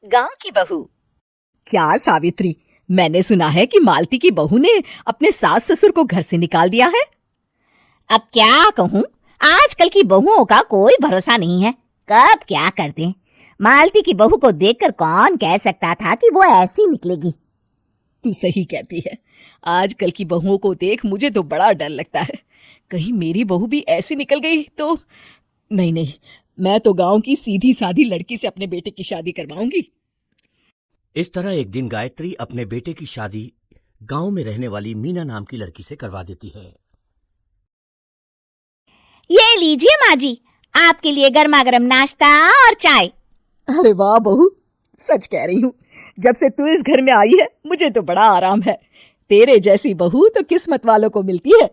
गांव की बहू। क्या सावित्री, मैंने सुना है कि मालती की बहू ने अपने सास ससुर को घर से निकाल दिया है। अब क्या कहूँ, आजकल की बहुओं का कोई भरोसा नहीं है, कब क्या कर दें। मालती की बहू को देखकर कौन कह सकता था कि वो ऐसी निकलेगी। तू सही कहती है, आजकल की बहुओं को देख मुझे तो बड़ा डर लगता है। कहीं मेरी बहू भी ऐसी निकल गई तो। नहीं नहीं, मैं तो गांव की सीधी सादी लड़की से अपने बेटे की शादी करवाऊंगी। इस तरह एक दिन गायत्री अपने बेटे की शादी गांव में रहने वाली मीना नाम की लड़की से करवा देती है। ये लीजिए माँ जी, आपके लिए गर्मा गर्म नाश्ता और चाय। अरे वाह बहू, सच कह रही हूँ, जब से तू इस घर में आई है मुझे तो बड़ा आराम है। तेरे जैसी बहू तो किस्मत वालों को मिलती है।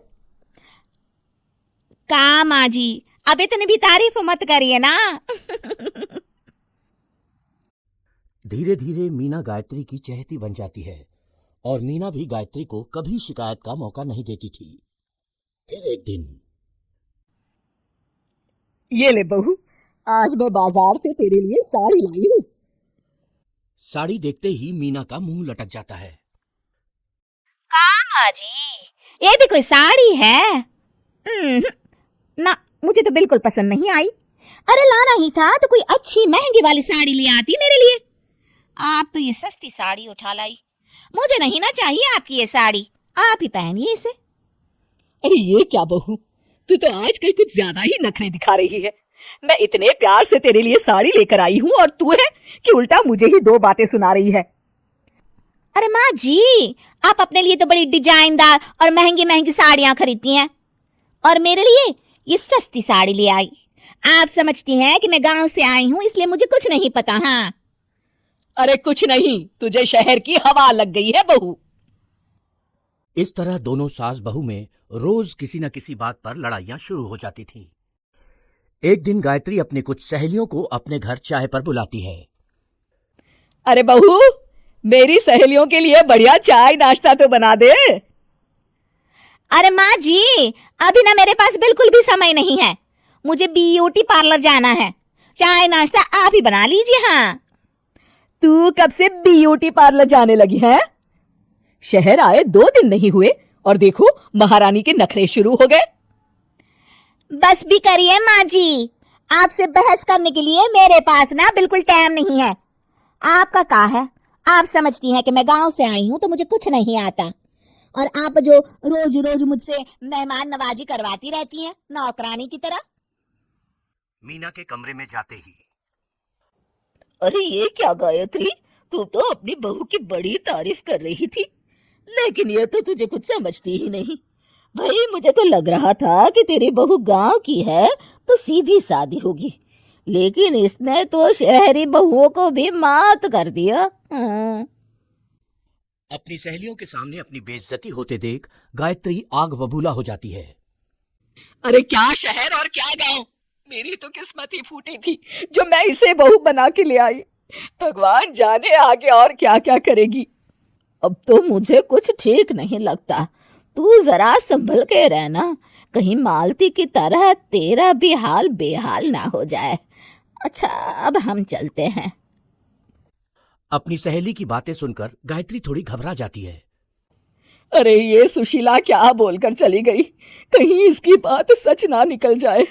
का माँ जी, अब इतनी भी तारीफ मत करिए ना। धीरे धीरे मीना गायत्री की चहेती बन जाती है और मीना भी गायत्री को कभी शिकायत का मौका नहीं देती थी। फिर एक दिन, ये ले बहू, आज मैं बाजार से तेरे लिए साड़ी लाई हूँ। साड़ी देखते ही मीना का मुंह लटक जाता है। का माँ जी, ये भी कोई साड़ी है? ना, मुझे तो बिल्कुल पसंद नहीं आई। अरे लाना ही था तो कोई अच्छी महंगी वाली साड़ी ले आती मेरे लिए। आप तो ये सस्ती साड़ी उठा लाई। मुझे नहीं ना चाहिए आपकी ये साड़ी, आप ही पहनिए इसे। अरे ये क्या बहू, तू तो आजकल कुछ ज्यादा ही नखरे दिखा रही है। मैं इतने प्यार से तेरे लिए साड़ी लेकर आई हूँ और तू है कि उल्टा मुझे ही दो बातें सुना रही है। अरे माँ जी, आप अपने लिए तो बड़ी डिजाइनदार और महंगी महंगी साड़ियां खरीदती हैं और मेरे लिए ये सस्ती साड़ी ले आई। आप समझती हैं कि मैं गांव से आई हूँ इसलिए मुझे कुछ नहीं पता। हाँ, अरे कुछ नहीं, तुझे शहर की हवा लग गई है बहू। इस तरह दोनों सास बहू में रोज किसी न किसी बात पर लड़ाइयां शुरू हो जाती थीं। एक दिन गायत्री अपनी कुछ सहेलियों को अपने घर चाय पर बुलाती है। अरे बहू, मेरी सहेलियों के लिए बढ़िया चाय नाश्ता तो बना दे। अरे माँ जी, अभी ना मेरे पास बिल्कुल भी समय नहीं है, मुझे ब्यूटी पार्लर जाना है। चाय नाश्ता आप ही बना लीजिए। हाँ, तू कब से ब्यूटी पार्लर जाने लगी है? शहर आए 2 दिन नहीं हुए और देखो महारानी के नखरे शुरू हो गए। बस भी करिए माँ जी, आपसे बहस करने के लिए मेरे पास ना बिल्कुल टाइम नहीं है। आपका क्या है, आप समझती हैं कि मैं गांव से आई हूं तो मुझे कुछ नहीं आता, और आप जो रोज रोज मुझसे मेहमान नवाजी करवाती रहती हैं नौकरानी की तरह। मीना के कमरे में जाते ही, अरे ये क्या गायत्री, तू तो अपनी बहू की बड़ी तारीफ कर रही थी, लेकिन ये तो तुझे कुछ समझती ही नहीं। भाई मुझे तो लग रहा था कि तेरी बहू गांव की है तो सीधी सादी होगी, लेकिन इसने तो शहरी बहुओं को भी मात कर दिया। अपनी सहेलियों के सामने अपनी बेइज्जती होते देख गायत्री आग बबूला हो जाती है। अरे क्या शहर और क्या गांव, मेरी तो किस्मत ही फूटी थी जो मैं इसे बहू बना के ले आई। भगवान जाने आगे और क्या क्या करेगी। अब तो मुझे कुछ ठीक नहीं लगता। तू जरा संभल के रहना, कहीं मालती की तरह तेरा भी हाल बेहाल ना हो जाए। अच्छा, अब हम चलते हैं। अपनी सहेली की बातें सुनकर गायत्री थोड़ी घबरा जाती है। अरे ये सुशीला क्या बोलकर चली गई, कहीं इसकी बात सच ना निकल जाए।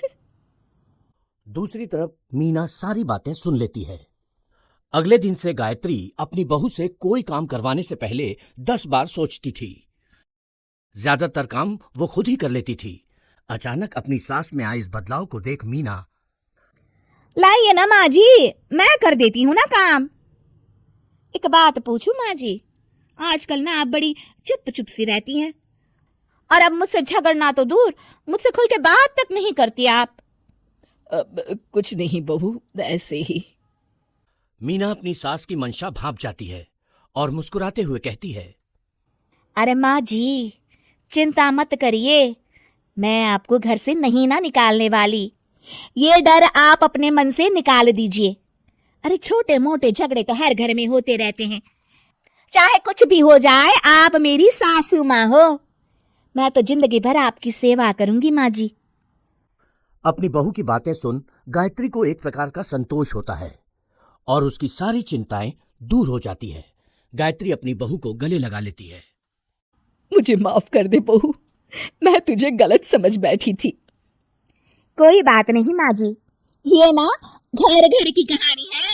दूसरी तरफ मीना सारी बातें सुन लेती है। अगले दिन से गायत्री अपनी बहू से कोई काम करवाने से पहले 10 बार सोचती थी। ज्यादातर काम वो खुद ही कर लेती थी। अचानक अपनी सास में आए इस बदलाव को देख मीना, लाइए ना माँ जी, मैं कर देती हूँ ना काम। एक बात पूछूं माँ जी, आजकल ना आप बड़ी चुप चुप सी रहती हैं, और अब मुझसे झगड़ना तो दूर, मुझसे खुल के बात तक नहीं करती आप। कुछ नहीं बहू, ऐसे ही। मीना अपनी सास की मंशा भांप जाती है और मुस्कुराते हुए कहती है, अरे माँ जी, चिंता मत करिए, मैं आपको घर से नहीं ना निकालने वाली। ये डर आप अपने मन से निकाल दीजिए। अरे छोटे मोटे झगड़े तो हर घर में होते रहते हैं, चाहे कुछ भी हो जाए, आप मेरी सासू माँ हो। मैं तो जिंदगी भर आपकी सेवा करूंगी माँ जी। अपनी बहू की बातें सुन गायत्री को एक प्रकार का संतोष होता है और उसकी सारी चिंताएं दूर हो जाती है। गायत्री अपनी बहू को गले लगा लेती है। मुझे माफ कर दे बहू, मैं तुझे गलत समझ बैठी थी। कोई बात नहीं माँ जी, ये ना घर घर की कहानी है।